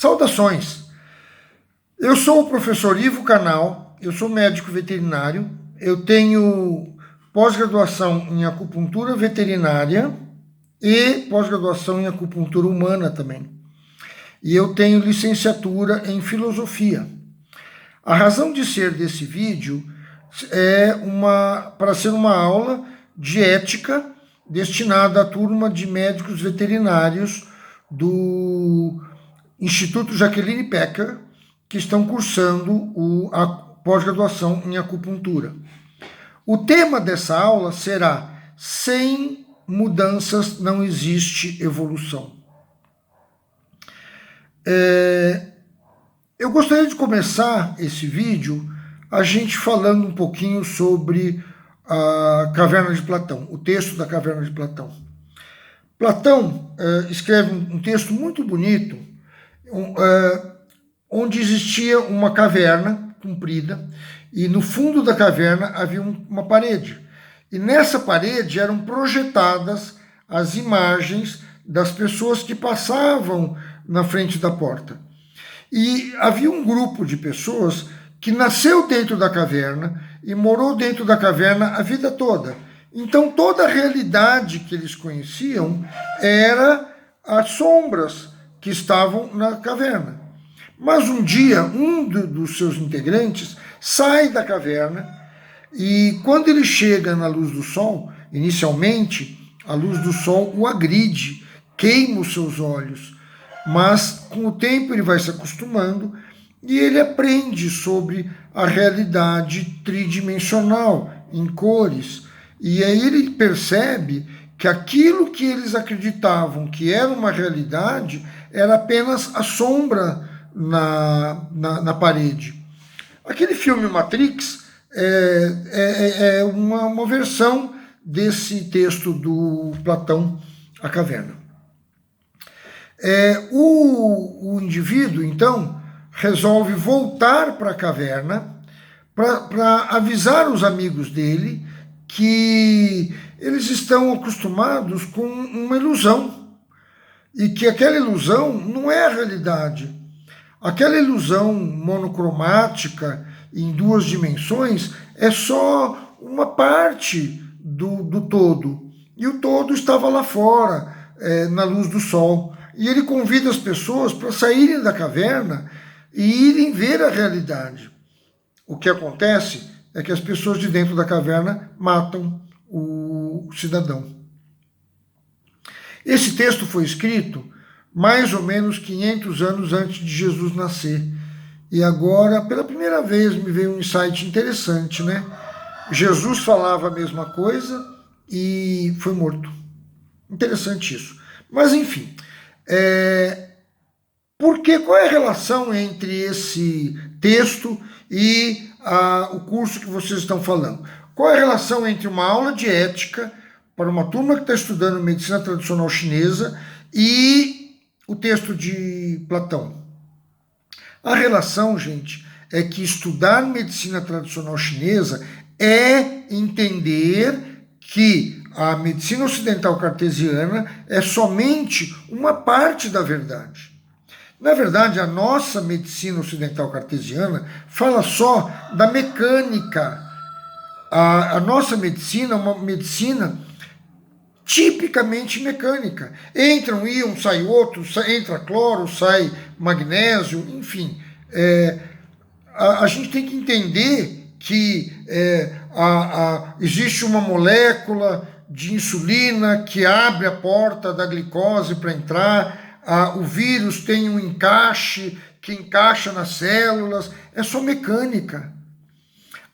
Saudações! Eu sou o professor Ivo Canal, eu sou médico veterinário, eu tenho pós-graduação em acupuntura veterinária e pós-graduação em acupuntura humana também. E eu tenho licenciatura em filosofia. A razão de ser desse vídeo é para ser uma aula de ética destinada à turma de médicos veterinários do Instituto Jacqueline Pecker, que estão cursando a pós-graduação em acupuntura. O tema dessa aula será: sem mudanças não existe evolução. Eu gostaria de começar esse vídeo a gente falando um pouquinho sobre a Caverna de Platão, o texto da Caverna de Platão. Platão escreve um texto muito bonito, onde existia uma caverna comprida e no fundo da caverna havia uma parede. E nessa parede eram projetadas as imagens das pessoas que passavam na frente da porta. E havia um grupo de pessoas que nasceu dentro da caverna e morou dentro da caverna a vida toda. Então toda a realidade que eles conheciam era as sombras que estavam na caverna. Mas um dia, um dos seus integrantes sai da caverna e quando ele chega na luz do sol, inicialmente a luz do sol o agride, queima os seus olhos, mas com o tempo ele vai se acostumando e ele aprende sobre a realidade tridimensional, em cores. E aí ele percebe que aquilo que eles acreditavam que era uma realidade era apenas a sombra na parede. Aquele filme Matrix é uma versão desse texto do Platão, A Caverna. O indivíduo, então, resolve voltar para a caverna para avisar os amigos dele que eles estão acostumados com uma ilusão e que aquela ilusão não é a realidade. Aquela ilusão monocromática em duas dimensões é só uma parte do todo. E o todo estava lá fora, na luz do sol. E ele convida as pessoas para saírem da caverna e irem ver a realidade. O que acontece é que as pessoas de dentro da caverna matam o cidadão. Esse texto foi escrito mais ou menos 500 anos antes de Jesus nascer. E agora, pela primeira vez, me veio um insight interessante, né? Jesus falava a mesma coisa e foi morto. Interessante isso. Mas, enfim, qual é a relação entre esse texto e o curso que vocês estão falando? Qual é a relação entre uma aula de ética para uma turma que está estudando medicina tradicional chinesa e o texto de Platão? A relação, gente, é que estudar medicina tradicional chinesa é entender que a medicina ocidental cartesiana é somente uma parte da verdade. Na verdade, a nossa medicina ocidental cartesiana fala só da mecânica. A nossa medicina é uma medicina tipicamente mecânica. Entra um íon, sai outro, entra cloro, sai magnésio, enfim. A gente tem que entender que existe uma molécula de insulina que abre a porta da glicose para entrar, o vírus tem um encaixe que encaixa nas células, é só mecânica.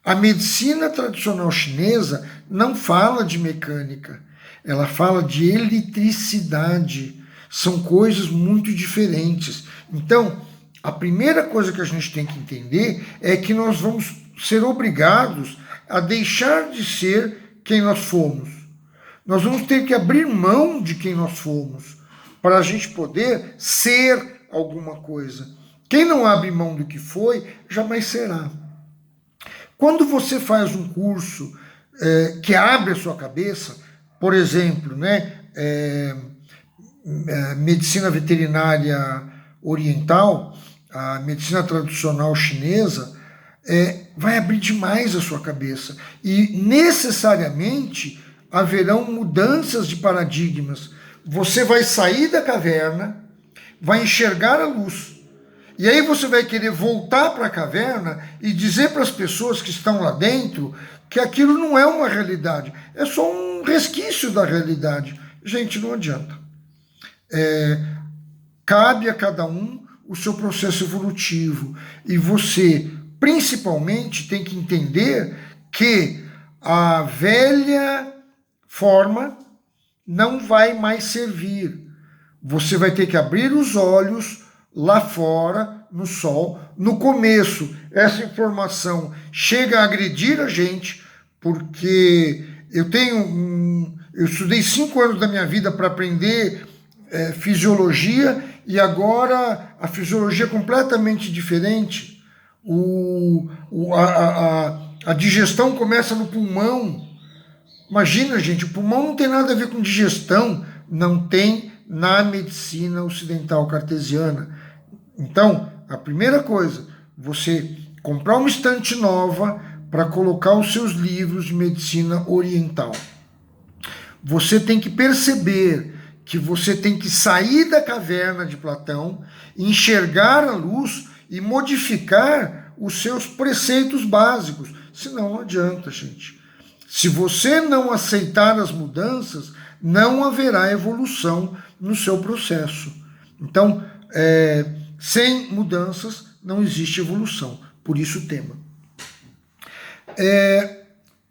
A medicina tradicional chinesa não fala de mecânica, ela fala de eletricidade. São coisas muito diferentes. Então, a primeira coisa que a gente tem que entender é que nós vamos ser obrigados a deixar de ser quem nós fomos. Nós vamos ter que abrir mão de quem nós fomos para a gente poder ser alguma coisa. Quem não abre mão do que foi, jamais será. Quando você faz um curso que abre a sua cabeça, por exemplo, medicina veterinária oriental, a medicina tradicional chinesa, vai abrir demais a sua cabeça. E necessariamente haverão mudanças de paradigmas. Você vai sair da caverna, vai enxergar a luz. E aí você vai querer voltar para a caverna e dizer para as pessoas que estão lá dentro que aquilo não é uma realidade, é só um resquício da realidade. Gente, não adianta. Cabe a cada um o seu processo evolutivo. E você, principalmente, tem que entender que a velha forma não vai mais servir. Você vai ter que abrir os olhos lá fora, no sol. No começo, essa informação chega a agredir a gente, porque eu estudei 5 anos da minha vida para aprender fisiologia, e agora a fisiologia é completamente diferente. A digestão começa no pulmão. Imagina, gente, o pulmão não tem nada a ver com digestão, não tem na medicina ocidental cartesiana. Então, a primeira coisa, você comprar uma estante nova para colocar os seus livros de medicina oriental. Você tem que perceber que você tem que sair da caverna de Platão, enxergar a luz e modificar os seus preceitos básicos. Senão não adianta, gente. Se você não aceitar as mudanças, não haverá evolução no seu processo. Então, sem mudanças não existe evolução. Por isso o tema.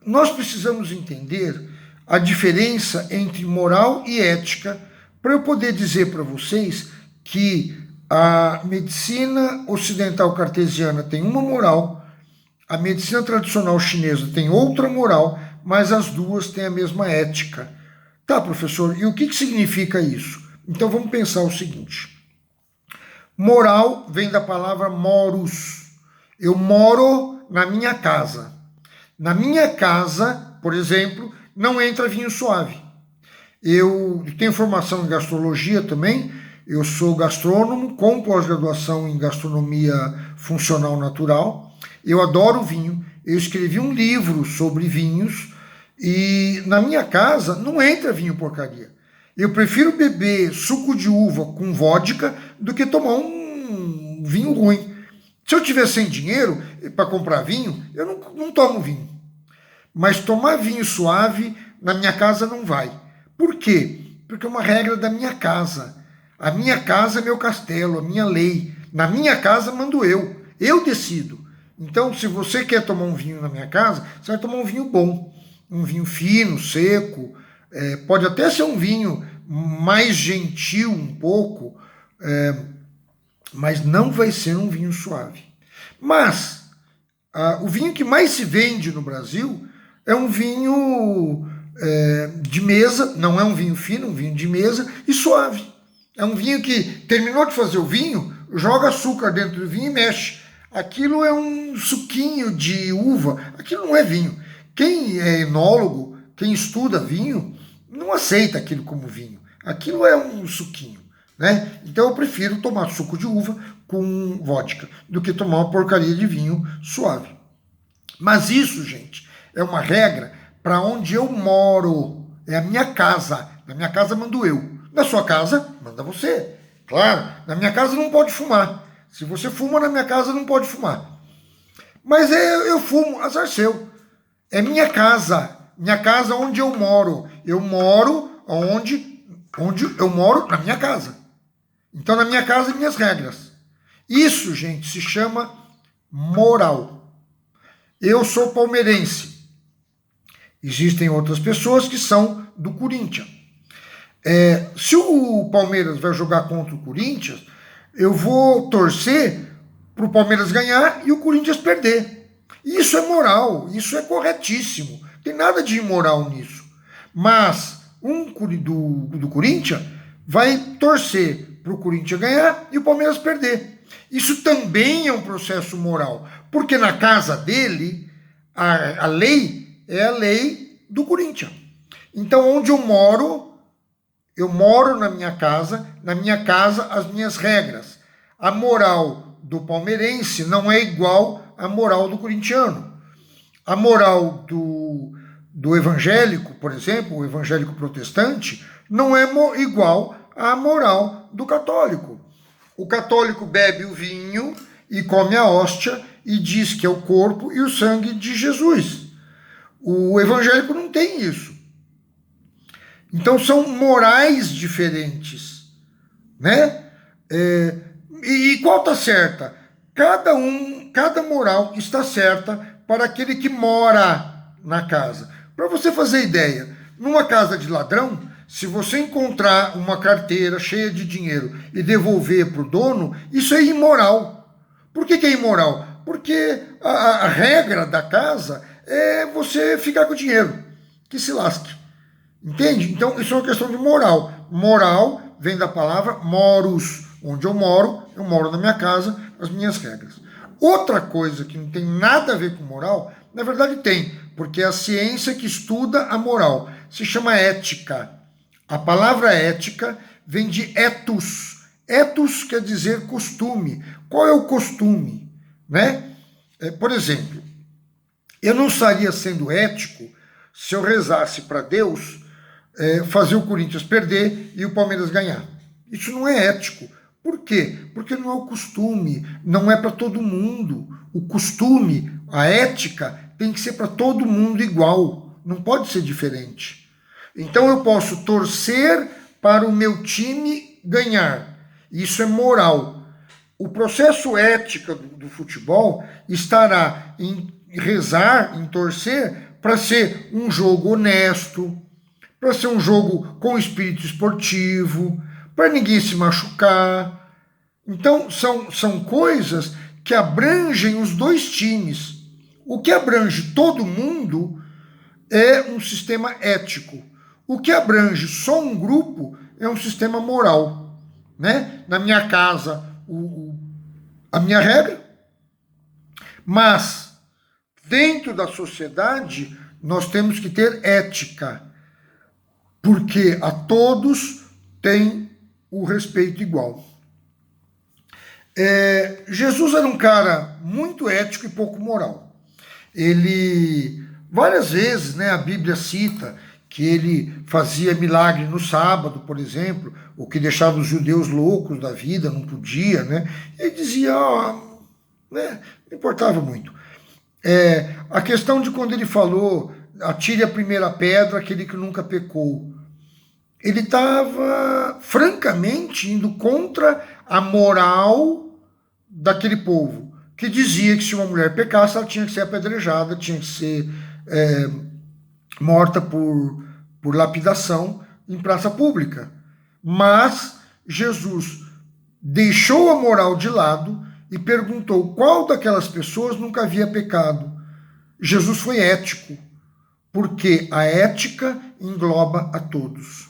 Nós precisamos entender a diferença entre moral e ética para eu poder dizer para vocês que a medicina ocidental cartesiana tem uma moral, a medicina tradicional chinesa tem outra moral, mas as duas têm a mesma ética. Tá, professor, e o que significa isso? Então vamos pensar o seguinte. Moral vem da palavra moros. Eu moro na minha casa. Na minha casa, por exemplo, não entra vinho suave. Eu tenho formação em gastrologia também, eu sou gastrônomo com pós-graduação em gastronomia funcional natural. Eu adoro vinho, eu escrevi um livro sobre vinhos e na minha casa não entra vinho porcaria. Eu prefiro beber suco de uva com vodka do que tomar um vinho ruim. Se eu tiver sem dinheiro para comprar vinho, eu não tomo vinho. Mas tomar vinho suave na minha casa não vai. Por quê? Porque é uma regra da minha casa. A minha casa é meu castelo, a minha lei. Na minha casa mando eu. Eu decido. Então, se você quer tomar um vinho na minha casa, você vai tomar um vinho bom. Um vinho fino, seco. Pode até ser um vinho mais gentil um pouco, mas não vai ser um vinho suave. Mas o vinho que mais se vende no Brasil é um vinho de mesa, não é um vinho fino, um vinho de mesa e suave. É um vinho que terminou de fazer o vinho, joga açúcar dentro do vinho e mexe. Aquilo é um suquinho de uva, aquilo não é vinho. Quem é enólogo, quem estuda vinho, não aceita aquilo como vinho. Aquilo é um suquinho, né? Então eu prefiro tomar suco de uva com vodka do que tomar uma porcaria de vinho suave. Mas isso, gente, é uma regra para onde eu moro. É a minha casa. Na minha casa mando eu. Na sua casa, manda você. Claro, na minha casa não pode fumar. Se você fuma na minha casa, não pode fumar. Mas eu fumo, azar seu. É minha casa onde eu moro. Eu moro onde eu moro, na minha casa. Então, na minha casa, minhas regras. Isso, gente, se chama moral. Eu sou palmeirense. Existem outras pessoas que são do Corinthians. Se o Palmeiras vai jogar contra o Corinthians, eu vou torcer para o Palmeiras ganhar e o Corinthians perder. Isso é moral, isso é corretíssimo. Não tem nada de imoral nisso. Mas do Corinthians vai torcer para o Corinthians ganhar e o Palmeiras perder. Isso também é um processo moral, porque na casa dele, a lei é a lei do Corinthians. Então, onde eu moro na minha casa as minhas regras. A moral do palmeirense não é igual à moral do corintiano. A moral do evangélico, por exemplo, o evangélico protestante, não é igual à moral do católico. O católico bebe o vinho e come a hóstia e diz que é o corpo e o sangue de Jesus. O evangélico não tem isso. Então são morais diferentes, né? E qual está certa? Cada moral está certa para aquele que mora na casa. Para você fazer ideia, numa casa de ladrão, se você encontrar uma carteira cheia de dinheiro e devolver para o dono, isso é imoral. Por que é imoral? Porque a regra da casa é você ficar com o dinheiro, que se lasque. Entende? Então, isso é uma questão de moral. Moral vem da palavra moros. Onde eu moro na minha casa, as minhas regras. Outra coisa que não tem nada a ver com moral, na verdade tem, porque é a ciência que estuda a moral. Se chama ética. A palavra ética vem de ethos. Ethos quer dizer costume. Qual é o costume? Né? Por exemplo, eu não estaria sendo ético se eu rezasse para Deus fazer o Corinthians perder e o Palmeiras ganhar. Isso não é ético. Por quê? Porque não é o costume, não é para todo mundo. O costume, a ética, tem que ser para todo mundo igual, não pode ser diferente. Então eu posso torcer para o meu time ganhar. Isso é moral. O processo ético do futebol estará em rezar, em torcer, para ser um jogo honesto, para ser um jogo com espírito esportivo, para ninguém se machucar. Então, são coisas que abrangem os dois times. O que abrange todo mundo é um sistema ético. O que abrange só um grupo é um sistema moral. Né? Na minha casa, a minha regra. Mas, dentro da sociedade, nós temos que ter ética. Porque a todos tem o respeito igual. Jesus era um cara muito ético e pouco moral. Ele, várias vezes, né, a Bíblia cita que ele fazia milagre no sábado, por exemplo, o que deixava os judeus loucos da vida, não podia, né? Ele dizia, né, não importava muito. A questão de quando ele falou, atire a primeira pedra, aquele que nunca pecou. Ele estava, francamente, indo contra a moral daquele povo, que dizia que se uma mulher pecasse, ela tinha que ser apedrejada, tinha que ser morta por lapidação em praça pública. Mas Jesus deixou a moral de lado e perguntou qual daquelas pessoas nunca havia pecado. Jesus foi ético, porque a ética engloba a todos.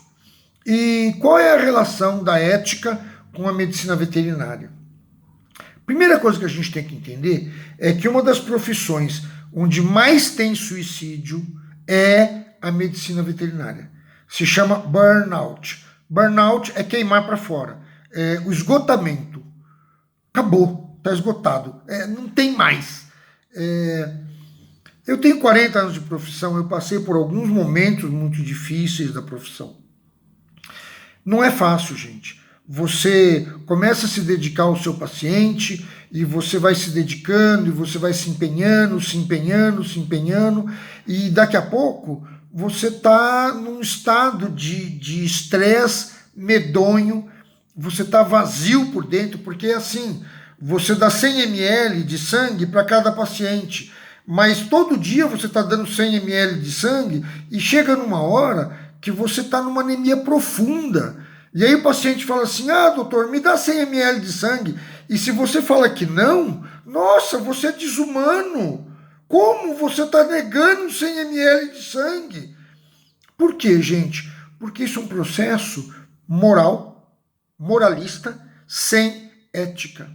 E qual é a relação da ética com a medicina veterinária? Primeira coisa que a gente tem que entender é que uma das profissões onde mais tem suicídio é a medicina veterinária. Se chama burnout. Burnout é queimar para fora. O esgotamento. Acabou, está esgotado. Não tem mais. Eu tenho 40 anos de profissão, eu passei por alguns momentos muito difíceis da profissão. Não é fácil, gente. Você começa a se dedicar ao seu paciente e você vai se dedicando e você vai se empenhando, e daqui a pouco você está num estado de estresse medonho, você está vazio por dentro, porque é assim, você dá 100 ml de sangue para cada paciente, mas todo dia você está dando 100 ml de sangue e chega numa hora que você está numa anemia profunda. E aí o paciente fala assim, doutor, me dá 100 ml de sangue. E se você fala que não, nossa, você é desumano. Como você está negando 100 ml de sangue? Por quê, gente? Porque isso é um processo moral, moralista, sem ética.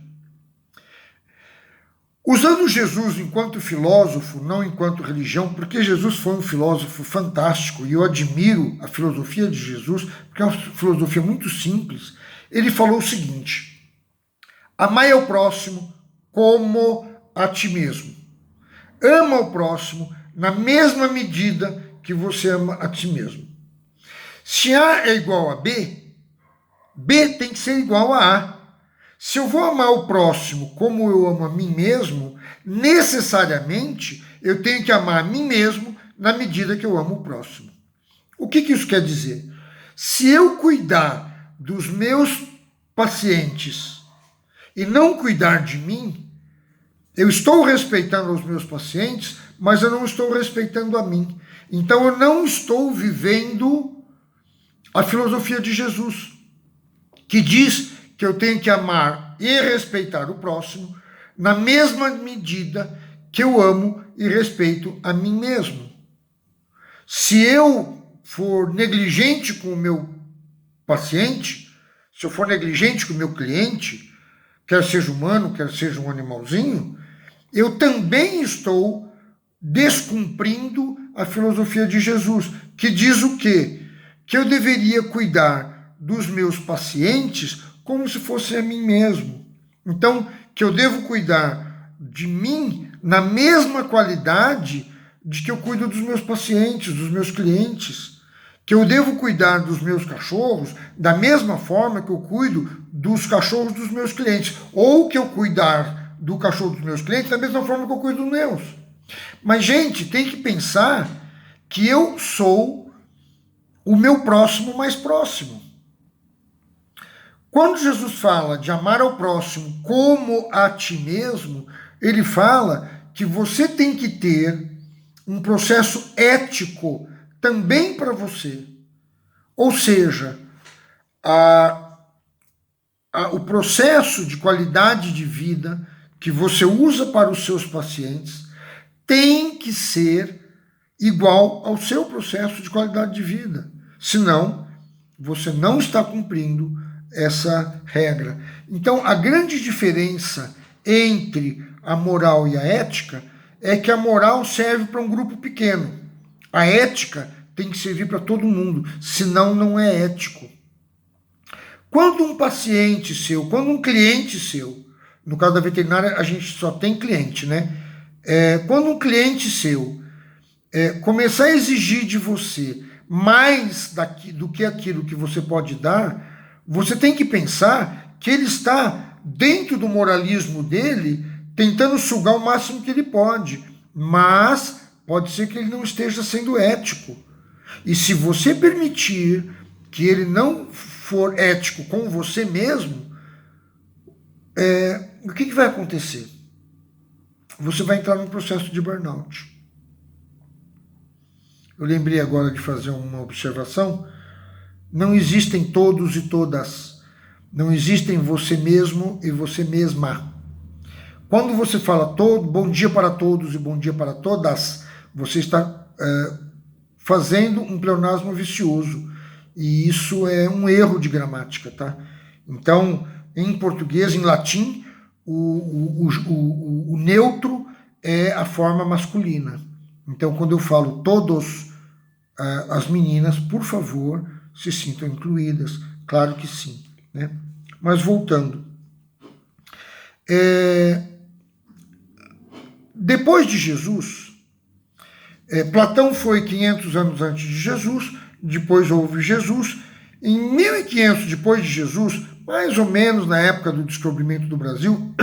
Usando Jesus enquanto filósofo, não enquanto religião, porque Jesus foi um filósofo fantástico e eu admiro a filosofia de Jesus, porque é uma filosofia muito simples. Ele falou o seguinte: Amai ao próximo como a ti mesmo. Ama o próximo na mesma medida que você ama a ti mesmo. Se A é igual a B, B tem que ser igual a A. Se eu vou amar o próximo como eu amo a mim mesmo, necessariamente eu tenho que amar a mim mesmo na medida que eu amo o próximo. O que isso quer dizer? Se eu cuidar dos meus pacientes e não cuidar de mim, eu estou respeitando os meus pacientes, mas eu não estou respeitando a mim. Então eu não estou vivendo a filosofia de Jesus, que diz que eu tenho que amar e respeitar o próximo na mesma medida que eu amo e respeito a mim mesmo. Se eu for negligente com o meu paciente, se eu for negligente com o meu cliente, quer seja humano, quer seja um animalzinho, eu também estou descumprindo a filosofia de Jesus, que diz o quê? Que eu deveria cuidar dos meus pacientes como se fosse a mim mesmo. Então, que eu devo cuidar de mim na mesma qualidade de que eu cuido dos meus pacientes, dos meus clientes. Que eu devo cuidar dos meus cachorros da mesma forma que eu cuido dos cachorros dos meus clientes. Ou que eu cuidar do cachorro dos meus clientes da mesma forma que eu cuido dos meus. Mas, gente, tem que pensar que eu sou o meu próximo mais próximo. Quando Jesus fala de amar ao próximo como a ti mesmo, ele fala que você tem que ter um processo ético também para você. Ou seja, o processo de qualidade de vida que você usa para os seus pacientes tem que ser igual ao seu processo de qualidade de vida. Senão, você não está cumprindo essa regra. Então, a grande diferença entre a moral e a ética é que a moral serve para um grupo pequeno. A ética tem que servir para todo mundo, senão não é ético. Quando um paciente seu, quando um cliente seu, no caso da veterinária a gente só tem cliente, né? Quando um cliente seu começar a exigir de você mais do que aquilo que você pode dar, você tem que pensar que ele está dentro do moralismo dele, tentando sugar o máximo que ele pode, mas pode ser que ele não esteja sendo ético. E se você permitir que ele não for ético com você mesmo, o que vai acontecer? Você vai entrar num processo de burnout. Eu lembrei agora de fazer uma observação. Não existem todos e todas. Não existem você mesmo e você mesma. Quando você fala bom dia para todos e bom dia para todas, você está fazendo um pleonasmo vicioso. E isso é um erro de gramática, tá? Então, em português, em latim, o neutro é a forma masculina. Então, quando eu falo todos, as meninas, por favor, se sintam incluídas. Claro que sim, né? Mas voltando. Depois de Jesus, Platão foi 500 anos antes de Jesus, depois houve Jesus. Em 1500 depois de Jesus, mais ou menos na época do descobrimento do Brasil,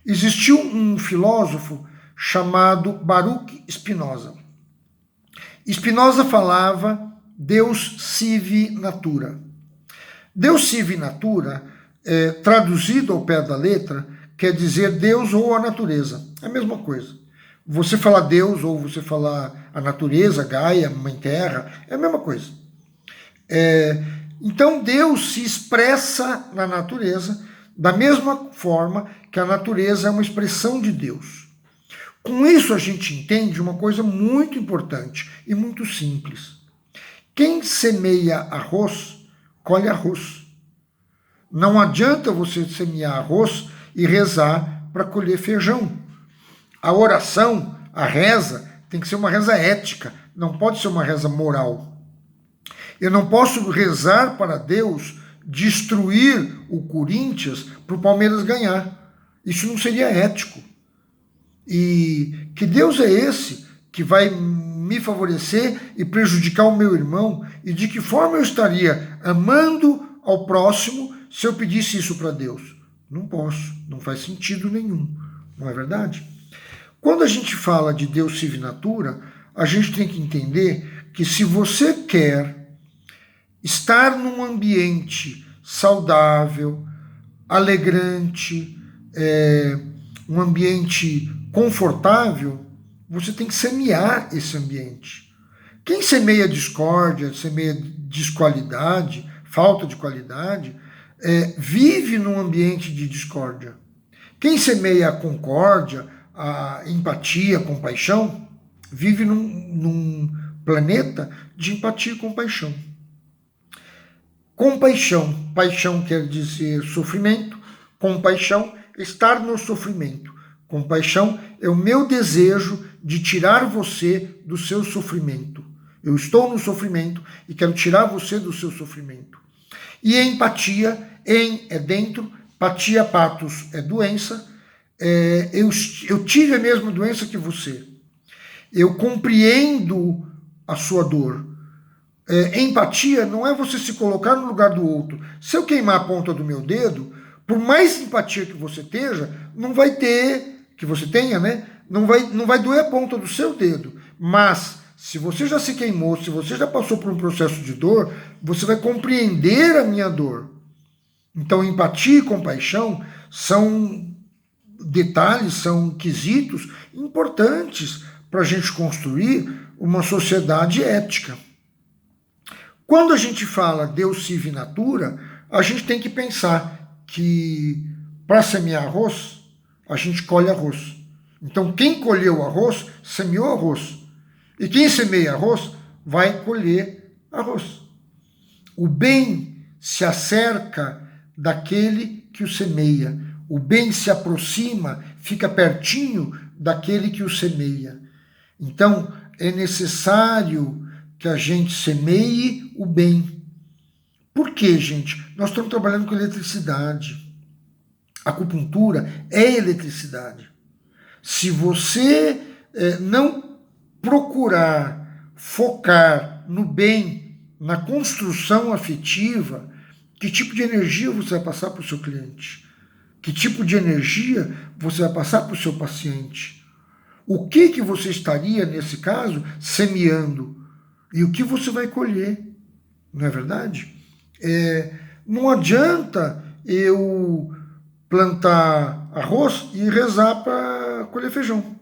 existiu um filósofo chamado Baruch Spinoza. Spinoza falava Deus sive natura. Deus sive natura, traduzido ao pé da letra, quer dizer Deus ou a natureza. É a mesma coisa. Você falar Deus ou você falar a natureza, Gaia, Mãe Terra, é a mesma coisa. Então Deus se expressa na natureza da mesma forma que a natureza é uma expressão de Deus. Com isso a gente entende uma coisa muito importante e muito simples. Quem semeia arroz, colhe arroz. Não adianta você semear arroz e rezar para colher feijão. A oração, a reza, tem que ser uma reza ética, não pode ser uma reza moral. Eu não posso rezar para Deus destruir o Corinthians para o Palmeiras ganhar. Isso não seria ético. E que Deus é esse que vai me favorecer e prejudicar o meu irmão? E de que forma eu estaria amando ao próximo se eu pedisse isso para Deus? Não posso, não faz sentido nenhum, não é verdade? Quando a gente fala de Deus Civ Natura, a gente tem que entender que se você quer estar num ambiente saudável, alegrante, um ambiente confortável, você tem que semear esse ambiente. Quem semeia discórdia, semeia desqualidade, falta de qualidade, vive num ambiente de discórdia. Quem semeia a concórdia, a empatia, a compaixão, vive num planeta de empatia e compaixão. Compaixão, paixão quer dizer sofrimento, compaixão, estar no sofrimento. Compaixão é o meu desejo de tirar você do seu sofrimento. Eu estou no sofrimento e quero tirar você do seu sofrimento. E a empatia, é dentro, patia, patos é doença, eu tive a mesma doença que você. Eu compreendo a sua dor. Empatia não é você se colocar no lugar do outro. Se eu queimar a ponta do meu dedo, por mais empatia que você tenha, né? Não vai doer a ponta do seu dedo. Mas se você já se queimou, se você já passou por um processo de dor, você vai compreender a minha dor. Então, empatia e compaixão são detalhes, são quesitos importantes para a gente construir uma sociedade ética. Quando a gente fala Deus Civ Natura, a gente tem que pensar que para semear arroz, a gente colhe arroz. Então, quem colheu arroz, semeou arroz. E quem semeia arroz, vai colher arroz. O bem se acerca daquele que o semeia. O bem se aproxima, fica pertinho daquele que o semeia. Então, é necessário que a gente semeie o bem. Por quê, gente? Nós estamos trabalhando com eletricidade. A acupuntura é eletricidade. Se você não procurar focar no bem, na construção afetiva, que tipo de energia você vai passar para o seu cliente? Que tipo de energia você vai passar para o seu paciente? O que você estaria, nesse caso, semeando? E o que você vai colher? Não é verdade? Não adianta eu plantar arroz e rezar para colher feijão.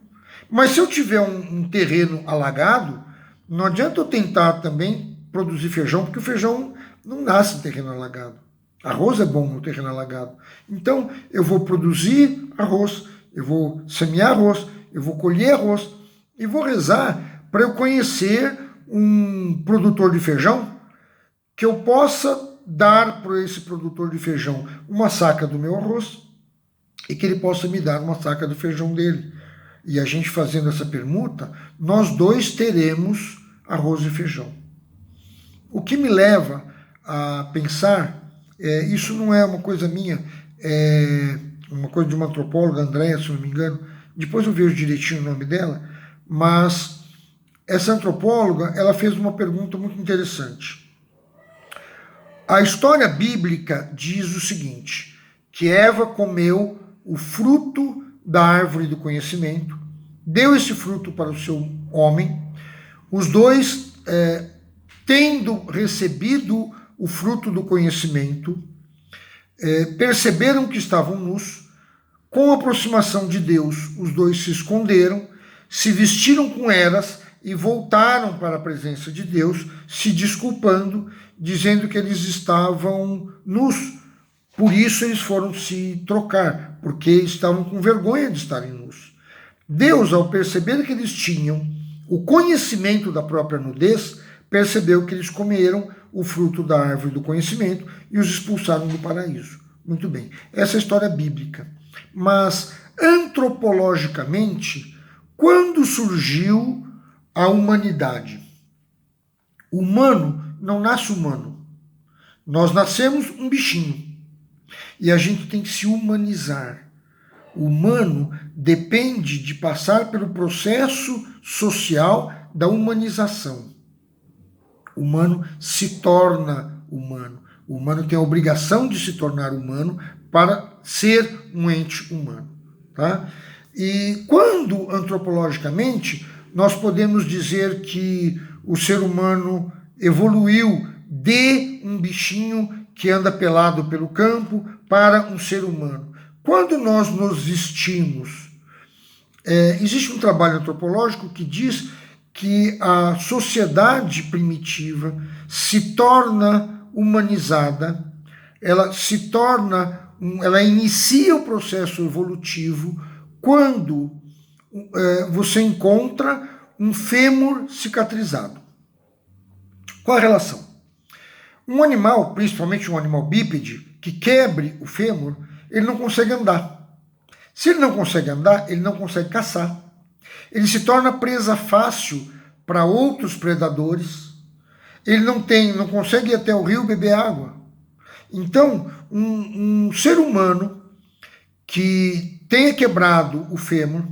Mas se eu tiver um terreno alagado, não adianta eu tentar também produzir feijão, porque o feijão não nasce em terreno alagado. Arroz é bom no terreno alagado. Então, eu vou produzir arroz, eu vou semear arroz, eu vou colher arroz e vou rezar para eu conhecer um produtor de feijão que eu possa dar para esse produtor de feijão uma saca do meu arroz e que ele possa me dar uma saca do feijão dele. E a gente fazendo essa permuta, nós dois teremos arroz e feijão. O que me leva a pensar, isso não é uma coisa minha, é uma coisa de uma antropóloga, Andréa, se não me engano, depois eu vejo direitinho o nome dela, mas essa antropóloga, ela fez uma pergunta muito interessante. A história bíblica diz o seguinte, que Eva comeu o fruto da árvore do conhecimento, deu esse fruto para o seu homem, os dois, tendo recebido o fruto do conhecimento, perceberam que estavam nus, com a aproximação de Deus, os dois se esconderam, se vestiram com eras e voltaram para a presença de Deus, se desculpando, dizendo que eles estavam nus. Por isso eles foram se trocar, porque estavam com vergonha de estarem nus. Deus, ao perceber que eles tinham o conhecimento da própria nudez, percebeu que eles comeram o fruto da árvore do conhecimento e os expulsaram do paraíso. Muito bem, essa é a história bíblica. Mas, antropologicamente, quando surgiu a humanidade? O humano não nasce humano. Nós nascemos um bichinho e a gente tem que se humanizar. O humano depende de passar pelo processo social da humanização. O humano se torna humano. O humano tem a obrigação de se tornar humano para ser um ente humano. Tá? E quando, antropologicamente, nós podemos dizer que o ser humano evoluiu de um bichinho que anda pelado pelo campo para um ser humano? Quando nós nos vestimos, existe um trabalho antropológico que diz que a sociedade primitiva se torna humanizada, ela inicia o processo evolutivo quando você encontra um fêmur cicatrizado. Qual a relação? Um animal, principalmente um animal bípede, que quebre o fêmur, ele não consegue andar. Se ele não consegue andar, ele não consegue caçar. Ele se torna presa fácil para outros predadores. Ele não consegue ir até o rio beber água. Então, um ser humano que tenha quebrado o fêmur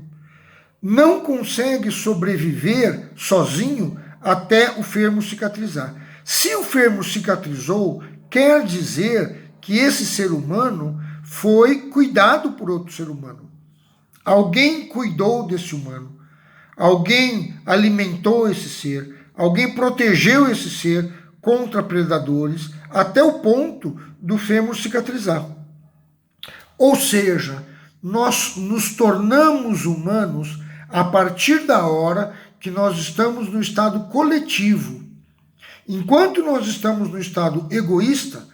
não consegue sobreviver sozinho até o fêmur cicatrizar. Se o fêmur cicatrizou, quer dizer que esse ser humano foi cuidado por outro ser humano. Alguém cuidou desse humano. Alguém alimentou esse ser. Alguém protegeu esse ser contra predadores até o ponto do fêmur cicatrizar. Ou seja, nós nos tornamos humanos a partir da hora que nós estamos no estado coletivo. Enquanto nós estamos no estado egoísta,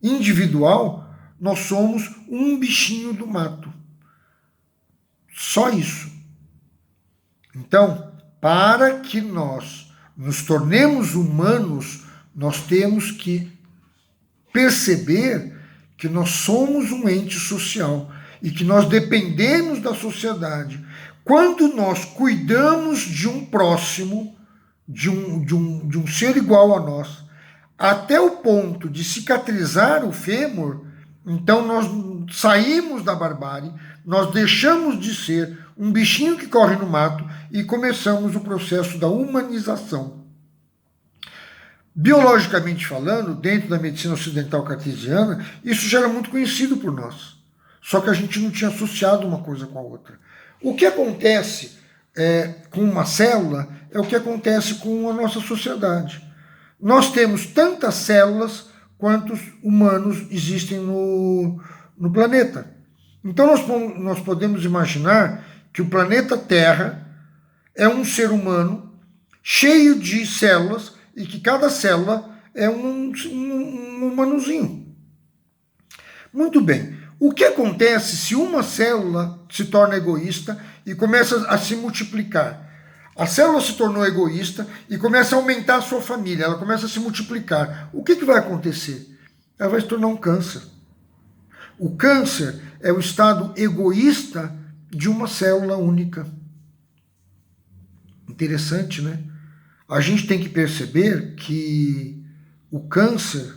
individual, nós somos um bichinho do mato. Só isso. Então, para que nós nos tornemos humanos, nós temos que perceber que nós somos um ente social e que nós dependemos da sociedade. Quando nós cuidamos de um próximo, de um ser igual a nós, até o ponto de cicatrizar o fêmur, então nós saímos da barbárie, nós deixamos de ser um bichinho que corre no mato e começamos o processo da humanização. Biologicamente falando, dentro da medicina ocidental cartesiana, isso já era muito conhecido por nós. Só que a gente não tinha associado uma coisa com a outra. O que acontece com uma célula é o que acontece com a nossa sociedade. Nós temos tantas células quantos humanos existem no planeta. Então nós podemos imaginar que o planeta Terra é um ser humano cheio de células e que cada célula é um humanozinho. Muito bem. O que acontece se uma célula se torna egoísta e começa a se multiplicar? A célula se tornou egoísta e começa a aumentar a sua família, ela começa a se multiplicar. O que vai acontecer? Ela vai se tornar um câncer. O câncer é o estado egoísta de uma célula única. Interessante, né? A gente tem que perceber que o câncer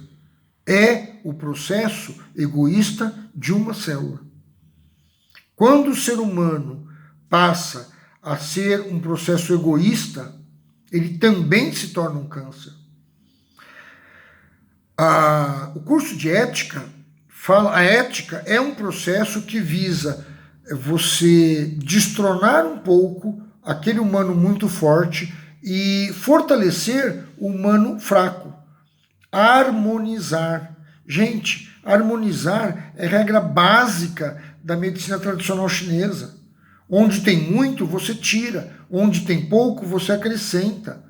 é o processo egoísta de uma célula. Quando o ser humano passa a ser um processo egoísta, ele também se torna um câncer. O curso de ética fala, a ética é um processo que visa você destronar um pouco aquele humano muito forte e fortalecer o humano fraco. Harmonizar. Gente, harmonizar é regra básica da medicina tradicional chinesa. Onde tem muito, você tira. Onde tem pouco, você acrescenta.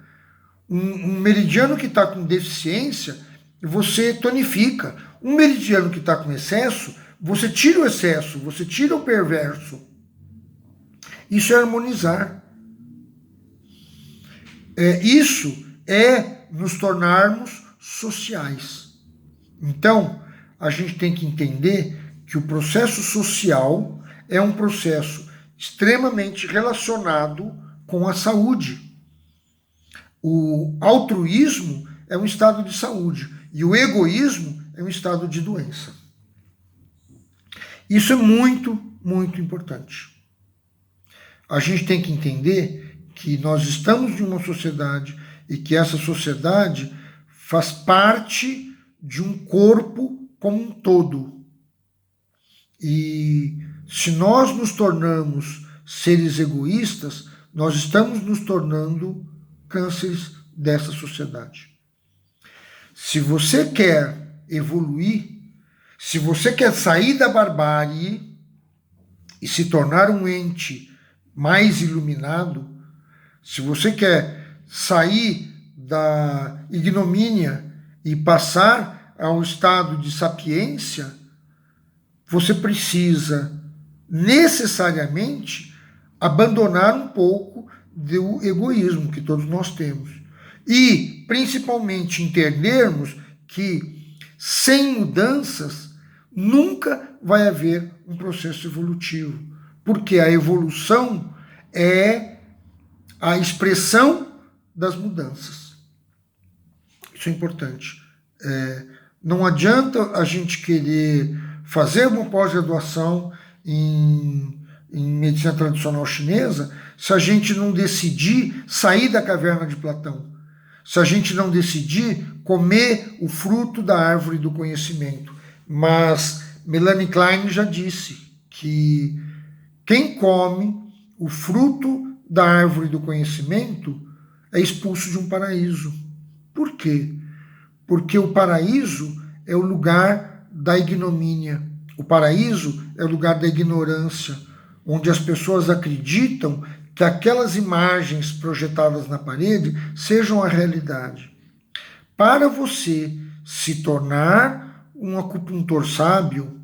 Um meridiano que está com deficiência, você tonifica. Um meridiano que está com excesso, você tira o excesso, você tira o perverso. Isso é harmonizar. Isso é nos tornarmos sociais. Então, a gente tem que entender que o processo social é um processo extremamente relacionado com a saúde. O altruísmo é um estado de saúde E o egoísmo é um estado de doença. Isso é muito, muito importante. A gente tem que entender que nós estamos em uma sociedade e que essa sociedade faz parte de um corpo como um todo. E se nós nos tornamos seres egoístas, nós estamos nos tornando cânceres dessa sociedade. Se você quer evoluir, se você quer sair da barbárie e se tornar um ente mais iluminado, se você quer sair da ignomínia e passar ao estado de sapiência, você precisa necessariamente abandonar um pouco do egoísmo que todos nós temos. E, principalmente, entendermos que sem mudanças nunca vai haver um processo evolutivo, porque a evolução é a expressão das mudanças. Isso é importante. Não adianta a gente querer fazer uma pós-graduação em medicina tradicional chinesa se a gente não decidir sair da caverna de Platão, se a gente não decidir comer o fruto da árvore do conhecimento. Mas Melanie Klein já disse que quem come o fruto da árvore do conhecimento é expulso de um paraíso. Por quê? Porque o paraíso é o lugar da ignomínia. O paraíso é o lugar da ignorância, onde as pessoas acreditam que aquelas imagens projetadas na parede sejam a realidade. Para você se tornar um acupuntor sábio,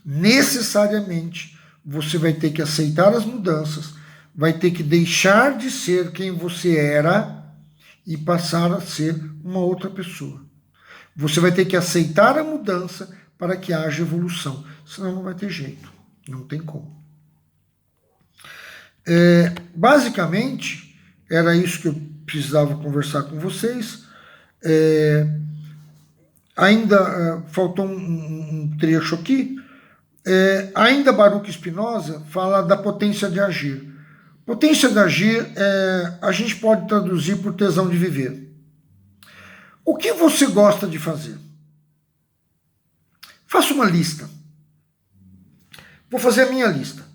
necessariamente você vai ter que aceitar as mudanças, vai ter que deixar de ser quem você era e passar a ser uma outra pessoa. Você vai ter que aceitar a mudança para que haja evolução, senão não vai ter jeito, não tem como. Basicamente, era isso que eu precisava conversar com vocês. Ainda faltou um trecho aqui. Ainda Baruch Spinoza fala da potência de agir. Potência de agir a gente pode traduzir por tesão de viver. O que você gosta de fazer? Faça uma lista. Vou fazer a minha lista.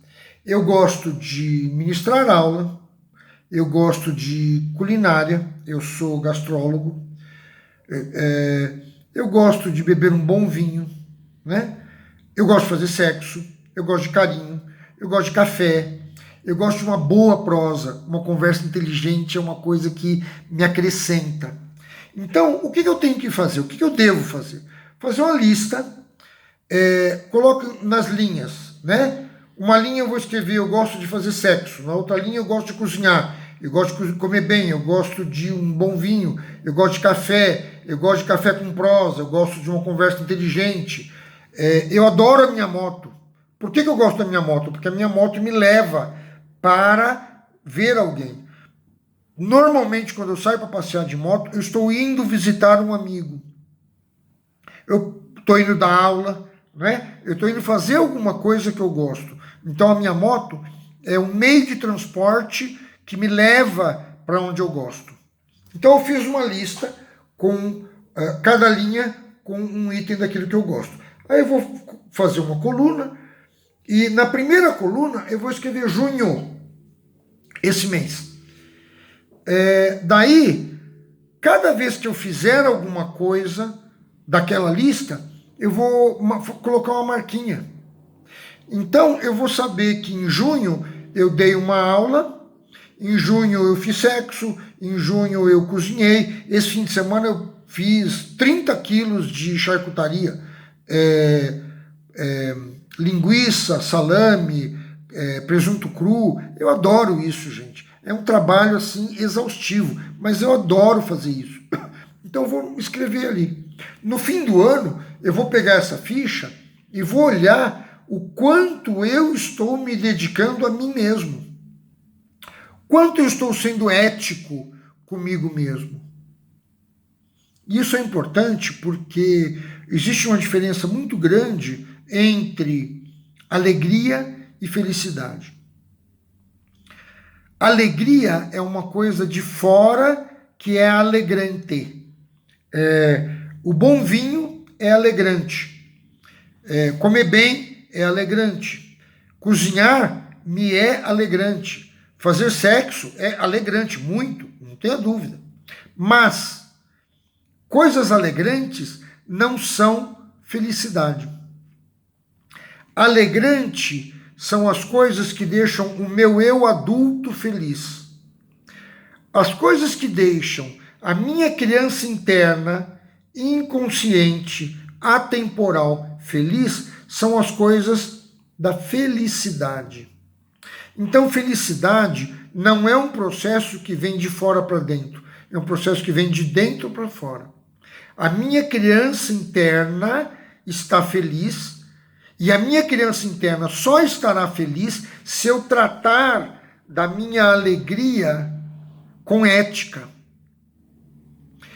Eu gosto de ministrar aula, eu gosto de culinária, eu sou gastrólogo, eu gosto de beber um bom vinho, né? Eu gosto de fazer sexo, eu gosto de carinho, eu gosto de café, eu gosto de uma boa prosa, uma conversa inteligente é uma coisa que me acrescenta. Então, o que eu tenho que fazer? O que eu devo fazer? Fazer uma lista, coloco nas linhas, né? Uma linha eu vou escrever, eu gosto de fazer sexo. Na outra linha eu gosto de cozinhar. Eu gosto de comer bem, eu gosto de um bom vinho. Eu gosto de café, eu gosto de café com prosa. Eu gosto de uma conversa inteligente. Eu adoro a minha moto. Por que eu gosto da minha moto? Porque a minha moto me leva para ver alguém. Normalmente, quando eu saio para passear de moto, eu estou indo visitar um amigo. Eu estou indo dar aula, né? Eu estou indo fazer alguma coisa que eu gosto. Então a minha moto é um meio de transporte que me leva para onde eu gosto. Então eu fiz uma lista com cada linha com um item daquilo que eu gosto. Aí eu vou fazer uma coluna e na primeira coluna eu vou escrever junho, esse mês. Daí, cada vez que eu fizer alguma coisa daquela lista, eu vou colocar uma marquinha. Então, eu vou saber que em junho eu dei uma aula, em junho eu fiz sexo, em junho eu cozinhei, esse fim de semana eu fiz 30 quilos de charcutaria, linguiça, salame, presunto cru. Eu adoro isso, gente. É um trabalho assim exaustivo, mas eu adoro fazer isso. Então eu vou escrever ali. No fim do ano, eu vou pegar essa ficha e vou olhar o quanto eu estou me dedicando a mim mesmo. Quanto eu estou sendo ético comigo mesmo. Isso é importante porque existe uma diferença muito grande entre alegria e felicidade. Alegria é uma coisa de fora que é alegrante. O bom vinho é alegrante. Comer bem é alegrante. Cozinhar me é alegrante. Fazer sexo é alegrante, muito, não tenha dúvida. Mas coisas alegrantes não são felicidade. Alegrante são as coisas que deixam o meu eu adulto feliz. As coisas que deixam a minha criança interna, inconsciente, atemporal, feliz, são as coisas da felicidade. Então, felicidade não é um processo que vem de fora para dentro, é um processo que vem de dentro para fora. A minha criança interna está feliz, e a minha criança interna só estará feliz se eu tratar da minha alegria com ética.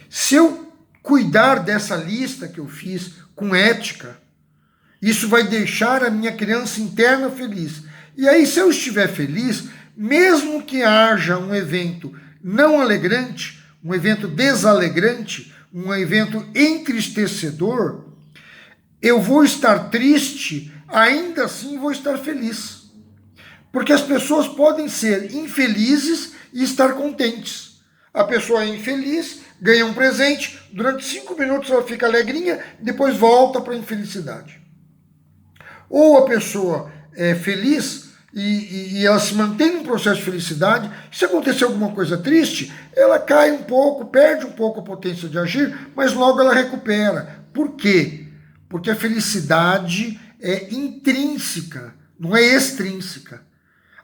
Se eu cuidar dessa lista que eu fiz com ética, isso vai deixar a minha criança interna feliz. E aí, se eu estiver feliz, mesmo que haja um evento não alegrante, um evento desalegrante, um evento entristecedor, eu vou estar triste, ainda assim vou estar feliz. Porque as pessoas podem ser infelizes e estar contentes. A pessoa é infeliz, ganha um presente, durante 5 minutos ela fica alegrinha, depois volta para a infelicidade. Ou a pessoa é feliz e ela se mantém num processo de felicidade, se acontecer alguma coisa triste, ela cai um pouco, perde um pouco a potência de agir, mas logo ela recupera. Por quê? Porque a felicidade é intrínseca, não é extrínseca.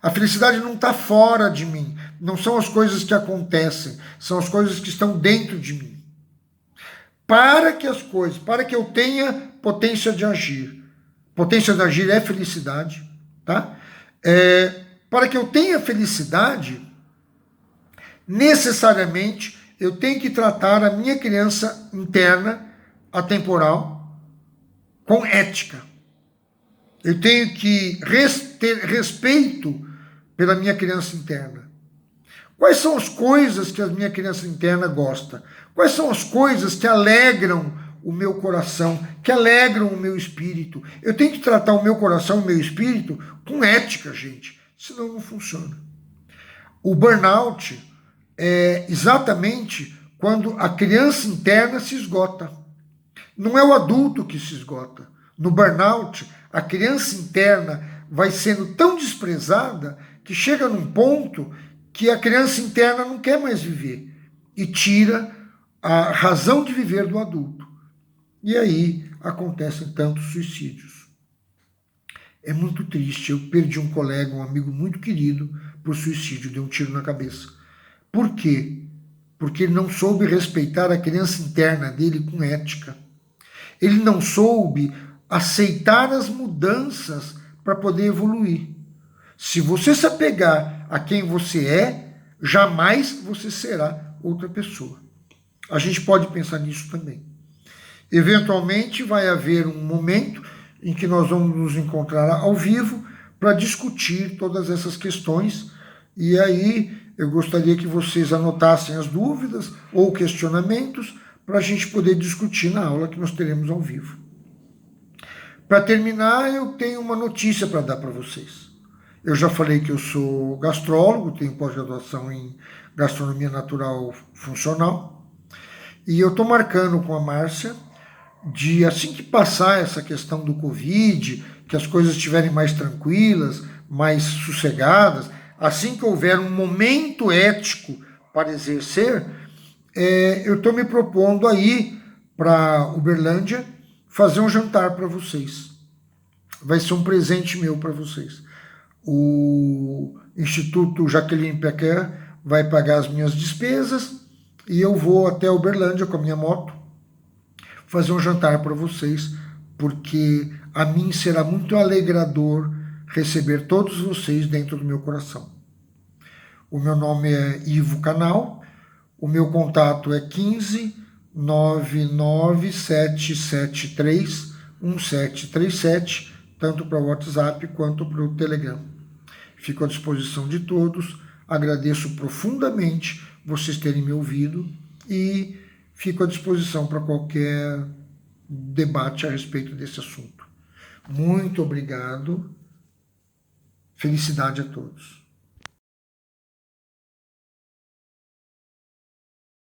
A felicidade não está fora de mim, não são as coisas que acontecem, são as coisas que estão dentro de mim. Para que eu tenha potência de agir é felicidade, tá? Para que eu tenha felicidade, necessariamente eu tenho que tratar a minha criança interna, atemporal, com ética. Eu tenho que ter respeito pela minha criança interna. Quais são as coisas que a minha criança interna gosta? Quais são as coisas que alegram o meu coração, que alegram o meu espírito? Eu tenho que tratar o meu coração e o meu espírito com ética, gente, senão não funciona. O burnout é exatamente quando a criança interna se esgota. Não é o adulto que se esgota. No burnout, a criança interna vai sendo tão desprezada que chega num ponto que a criança interna não quer mais viver e tira a razão de viver do adulto. E aí acontecem tantos suicídios. É muito triste. Eu perdi um colega, um amigo muito querido, por suicídio, deu um tiro na cabeça. Por quê? Porque ele não soube respeitar a criança interna dele com ética. Ele não soube aceitar as mudanças para poder evoluir. Se você se apegar a quem você é, jamais você será outra pessoa. A gente pode pensar nisso também. Eventualmente vai haver um momento em que nós vamos nos encontrar ao vivo para discutir todas essas questões, e aí eu gostaria que vocês anotassem as dúvidas ou questionamentos para a gente poder discutir na aula que nós teremos ao vivo. Para terminar, eu tenho uma notícia para dar para vocês. Eu já falei que eu sou gastrólogo, tenho pós-graduação em gastronomia natural funcional, e eu estou marcando com a Márcia de, assim que passar essa questão do Covid, que as coisas estiverem mais tranquilas, mais sossegadas, assim que houver um momento ético para exercer, eu estou me propondo aí para Uberlândia fazer um jantar para vocês. Vai ser um presente meu para vocês. O Instituto Jacqueline Pequer vai pagar as minhas despesas e eu vou até Uberlândia com a minha moto fazer um jantar para vocês, porque a mim será muito alegrador receber todos vocês dentro do meu coração. O meu nome é Ivo Canal, o meu contato é 15 997731737, tanto para o WhatsApp quanto para o Telegram. Fico à disposição de todos, agradeço profundamente vocês terem me ouvido e fico à disposição para qualquer debate a respeito desse assunto. Muito obrigado, felicidade a todos.